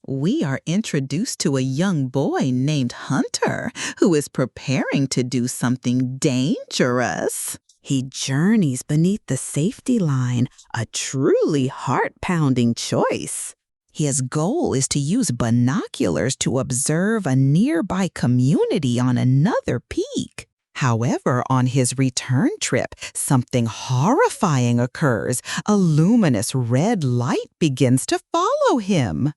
we are introduced to a young boy named Hunter who is preparing to do something dangerous. He journeys beneath the safety line, a truly heart-pounding choice. His goal is to use binoculars to observe a nearby community on another peak. However, on his return trip, something horrifying occurs. A luminous red light begins to follow him.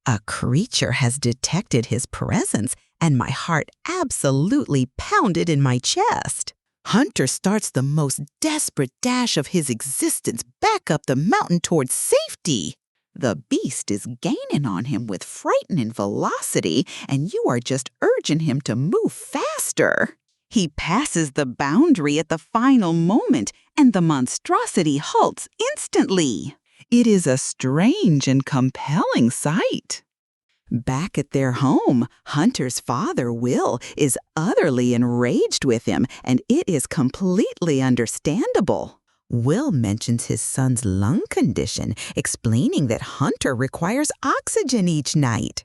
A creature has detected his presence, and my heart absolutely pounded in my chest. Hunter starts the most desperate dash of his existence back up the mountain towards safety. The beast is gaining on him with frightening velocity, and you are just urging him to move faster. He passes the boundary at the final moment, and the monstrosity halts instantly. It is a strange and compelling sight. Back at their home, Hunter's father, Will, is utterly enraged with him, and it is completely understandable. Will mentions his son's lung condition, explaining that Hunter requires oxygen each night.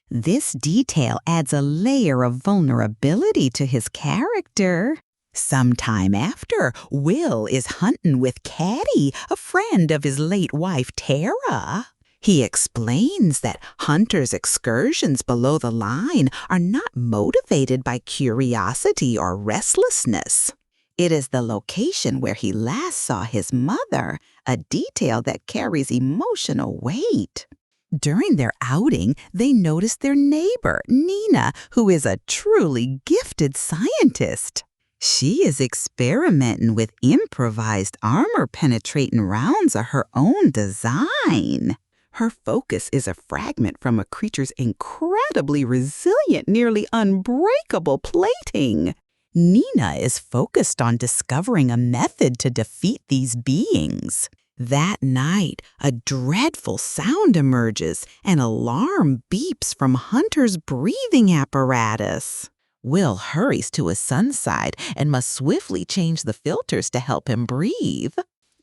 This detail adds a layer of vulnerability to his character. Sometime after, Will is hunting with Caddy, a friend of his late wife, Tara. He explains that Hunter's excursions below the line are not motivated by curiosity or restlessness. It is the location where he last saw his mother, a detail that carries emotional weight. During their outing, they notice their neighbor, Nina, who is a truly gifted scientist. She is experimenting with improvised armor-penetrating rounds of her own design. Her focus is a fragment from a creature's incredibly resilient, nearly unbreakable plating. Nina is focused on discovering a method to defeat these beings. That night, a dreadful sound emerges. An alarm beeps from Hunter's breathing apparatus. Will hurries to his son's side and must swiftly change the filters to help him breathe.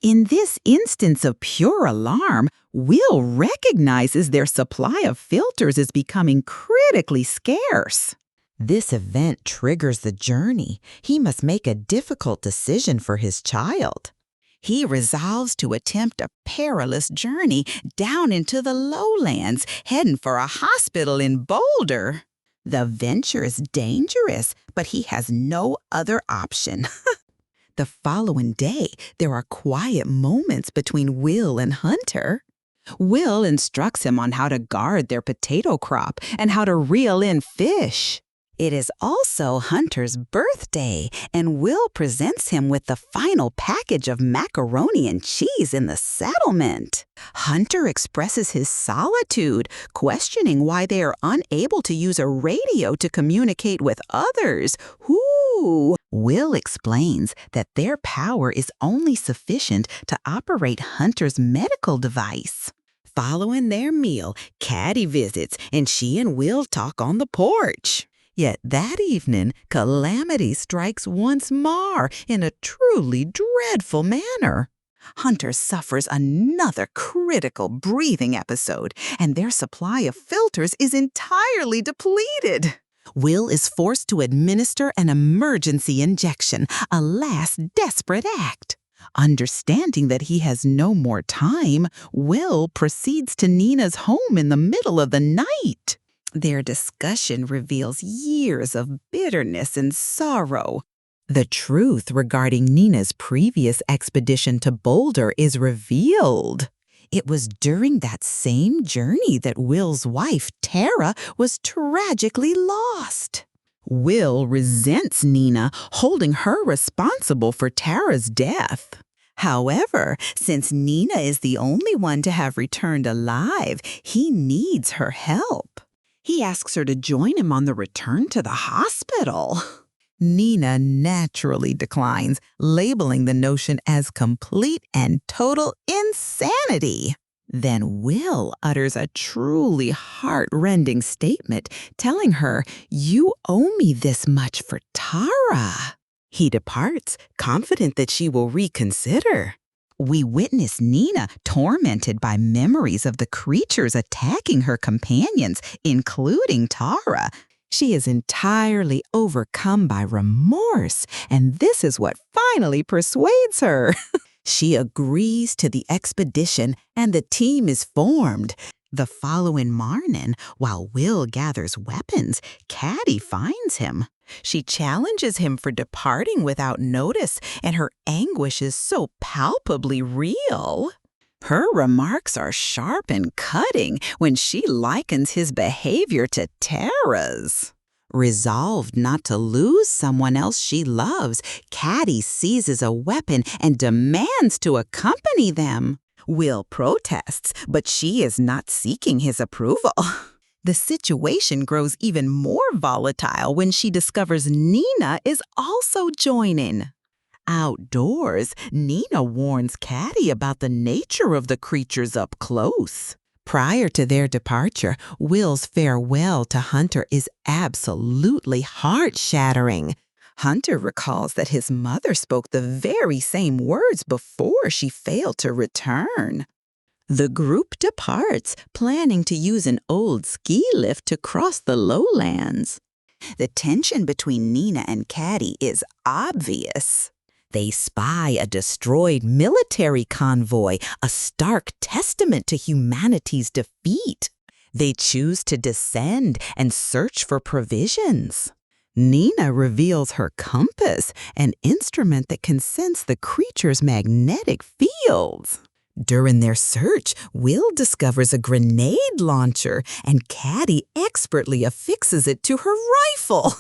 In this instance of pure alarm, Will recognizes their supply of filters is becoming critically scarce. This event triggers the journey. He must make a difficult decision for his child. He resolves to attempt a perilous journey down into the lowlands, heading for a hospital in Boulder. The venture is dangerous, but he has no other option. The following day, there are quiet moments between Will and Hunter. Will instructs him on how to guard their potato crop and how to reel in fish. It is also Hunter's birthday, and Will presents him with the final package of macaroni and cheese in the settlement. Hunter expresses his solitude, questioning why they are unable to use a radio to communicate with others. Will explains that their power is only sufficient to operate Hunter's medical device. Following their meal, Caddy visits, and she and Will talk on the porch. Yet that evening, calamity strikes once more in a truly dreadful manner. Hunter suffers another critical breathing episode, and their supply of filters is entirely depleted. Will is forced to administer an emergency injection, a last desperate act. Understanding that he has no more time, Will proceeds to Nina's home in the middle of the night. Their discussion reveals years of bitterness and sorrow. The truth regarding Nina's previous expedition to Boulder is revealed. It was during that same journey that Will's wife, Tara, was tragically lost. Will resents Nina, holding her responsible for Tara's death. However, since Nina is the only one to have returned alive, he needs her help. He asks her to join him on the return to the hospital. Nina naturally declines, labeling the notion as complete and total insanity. Then Will utters a truly heart-rending statement, telling her, "You owe me this much for Tara." He departs, confident that she will reconsider. We witness Nina tormented by memories of the creatures attacking her companions, including Tara. She is entirely overcome by remorse, and this is what finally persuades her. She agrees to the expedition, and the team is formed. The following morning, while Will gathers weapons, Caddy finds him. She challenges him for departing without notice, and her anguish is so palpably real. Her remarks are sharp and cutting when she likens his behavior to Tara's. Resolved not to lose someone else she loves, Caddy seizes a weapon and demands to accompany them. Will protests, but she is not seeking his approval. The situation grows even more volatile when she discovers Nina is also joining. Outdoors, Nina warns Caddy about the nature of the creatures up close. Prior to their departure, Will's farewell to Hunter is absolutely heart-shattering. Hunter recalls that his mother spoke the very same words before she failed to return. The group departs, planning to use an old ski lift to cross the lowlands. The tension between Nina and Caddy is obvious. They spy a destroyed military convoy, a stark testament to humanity's defeat. They choose to descend and search for provisions. Nina reveals her compass, an instrument that can sense the creature's magnetic fields. During their search, Will discovers a grenade launcher, and Caddy expertly affixes it to her rifle.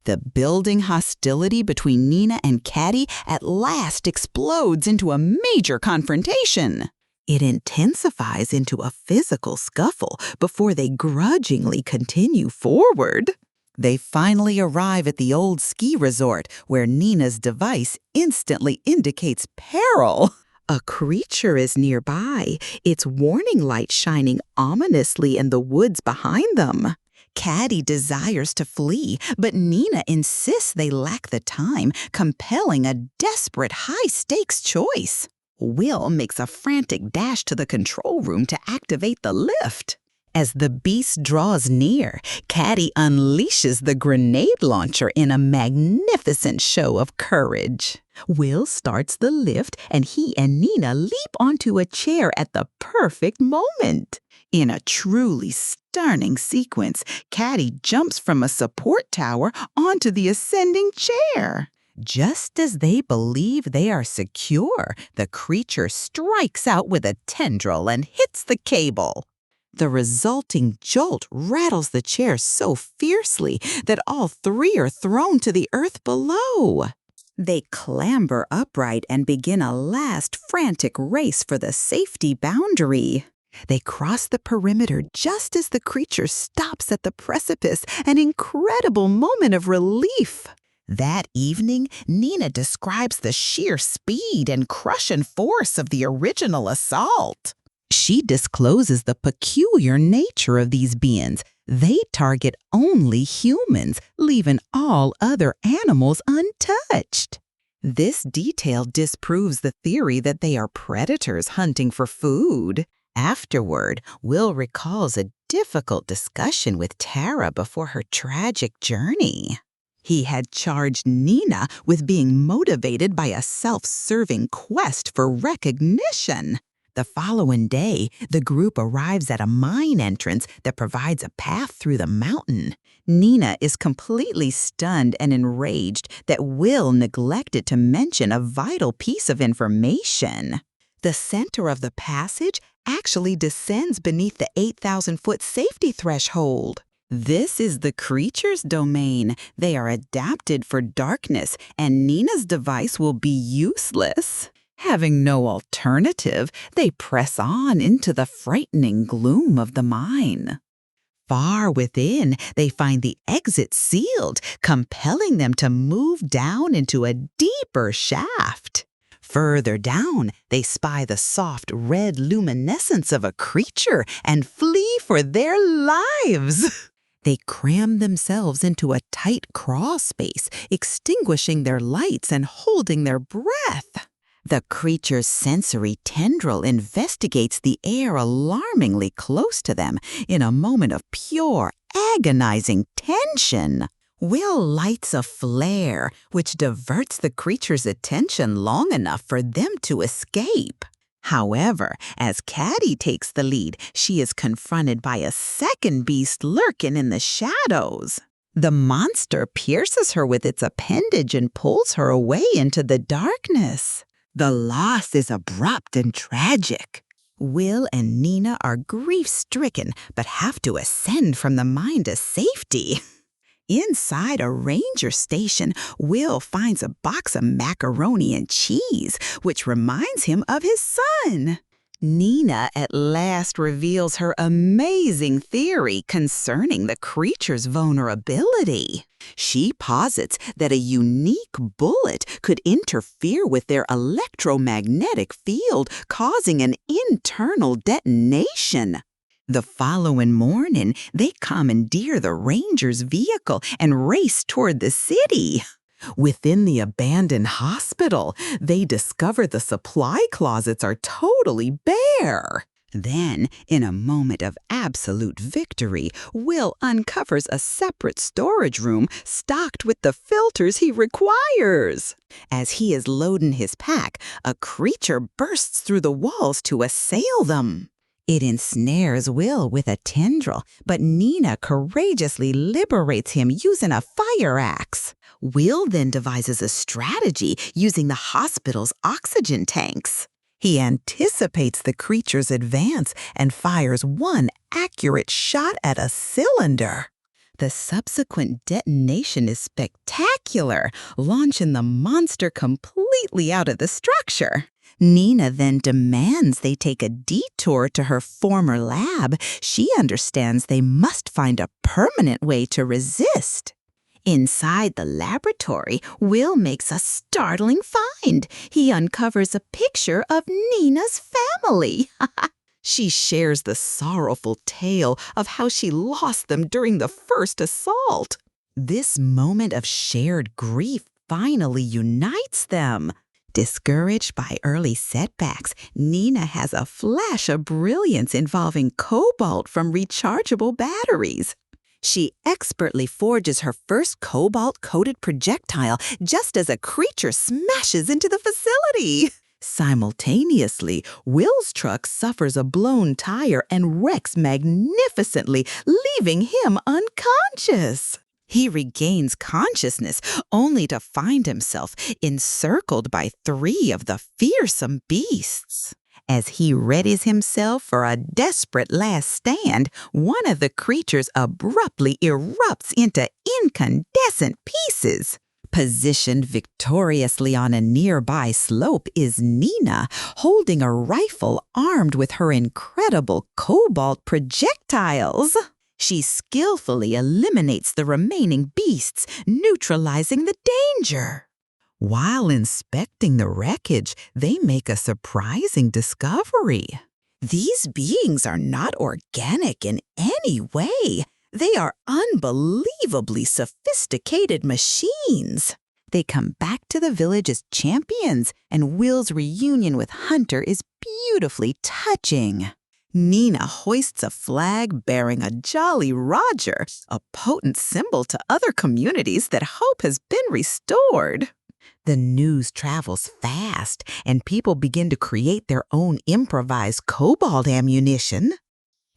The building hostility between Nina and Caddy at last explodes into a major confrontation. It intensifies into a physical scuffle before they grudgingly continue forward. They finally arrive at the old ski resort, where Nina's device instantly indicates peril. A creature is nearby, its warning light shining ominously in the woods behind them. Caddy desires to flee, but Nina insists they lack the time, compelling a desperate high-stakes choice. Will makes a frantic dash to the control room to activate the lift. As the beast draws near, Caddy unleashes the grenade launcher in a magnificent show of courage. Will starts the lift, and he and Nina leap onto a chair at the perfect moment. In a truly stunning sequence, Caddy jumps from a support tower onto the ascending chair. Just as they believe they are secure, the creature strikes out with a tendril and hits the cable. The resulting jolt rattles the chair so fiercely that all three are thrown to the earth below. They clamber upright and begin a last frantic race for the safety boundary. They cross the perimeter just as the creature stops at the precipice, an incredible moment of relief. That evening, Nina describes the sheer speed and crushing force of the original assault. She discloses the peculiar nature of these beings. They target only humans, leaving all other animals untouched. This detail disproves the theory that they are predators hunting for food. Afterward, Will recalls a difficult discussion with Tara before her tragic journey. He had charged Nina with being motivated by a self-serving quest for recognition. The following day, the group arrives at a mine entrance that provides a path through the mountain. Nina is completely stunned and enraged that Will neglected to mention a vital piece of information. The center of the passage actually descends beneath the 8,000-foot safety threshold. This is the creature's domain. They are adapted for darkness, and Nina's device will be useless. Having no alternative, they press on into the frightening gloom of the mine. Far within, they find the exit sealed, compelling them to move down into a deeper shaft. Further down, they spy the soft red luminescence of a creature and flee for their lives. They cram themselves into a tight crawl space, extinguishing their lights and holding their breath. The creature's sensory tendril investigates the air alarmingly close to them in a moment of pure, agonizing tension. Will lights a flare, which diverts the creature's attention long enough for them to escape. However, as Caddy takes the lead, she is confronted by a second beast lurking in the shadows. The monster pierces her with its appendage and pulls her away into the darkness. The loss is abrupt and tragic. Will and Nina are grief-stricken but have to ascend from the mine to safety. Inside a ranger station, Will finds a box of macaroni and cheese, which reminds him of his son. Nina at last reveals her amazing theory concerning the creature's vulnerability. She posits that a unique bullet could interfere with their electromagnetic field, causing an internal detonation. The following morning, they commandeer the ranger's vehicle and race toward the city. Within the abandoned hospital, they discover the supply closets are totally bare. Then, in a moment of absolute victory, Will uncovers a separate storage room stocked with the filters he requires. As he is loading his pack, a creature bursts through the walls to assail them. It ensnares Will with a tendril, but Nina courageously liberates him using a fire axe. Will then devises a strategy using the hospital's oxygen tanks. He anticipates the creature's advance and fires one accurate shot at a cylinder. The subsequent detonation is spectacular, launching the monster completely out of the structure. Nina then demands they take a detour to her former lab. She understands they must find a permanent way to resist. Inside the laboratory, Will makes a startling find. He uncovers a picture of Nina's family. She shares the sorrowful tale of how she lost them during the first assault. This moment of shared grief finally unites them. Discouraged by early setbacks, Nina has a flash of brilliance involving cobalt from rechargeable batteries. She expertly forges her first cobalt-coated projectile just as a creature smashes into the facility. Simultaneously, Will's truck suffers a blown tire and wrecks magnificently, leaving him unconscious. He regains consciousness only to find himself encircled by 3 of the fearsome beasts. As he readies himself for a desperate last stand, one of the creatures abruptly erupts into incandescent pieces. Positioned victoriously on a nearby slope is Nina, holding a rifle armed with her incredible cobalt projectiles. She skillfully eliminates the remaining beasts, neutralizing the danger. While inspecting the wreckage, they make a surprising discovery. These beings are not organic in any way. They are unbelievably sophisticated machines. They come back to the village as champions, and Will's reunion with Hunter is beautifully touching. Nina hoists a flag bearing a Jolly Roger, a potent symbol to other communities that hope has been restored. The news travels fast, and people begin to create their own improvised cobalt ammunition.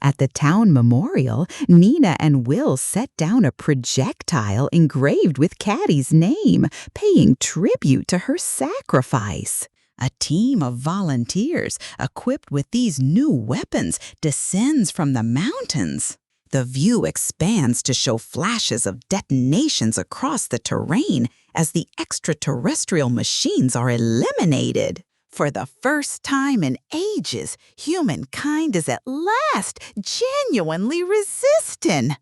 At the town memorial, Nina and Will set down a projectile engraved with Caddy's name, paying tribute to her sacrifice. A team of volunteers equipped with these new weapons descends from the mountains. The view expands to show flashes of detonations across the terrain as the extraterrestrial machines are eliminated. For the first time in ages, humankind is at last genuinely resisting.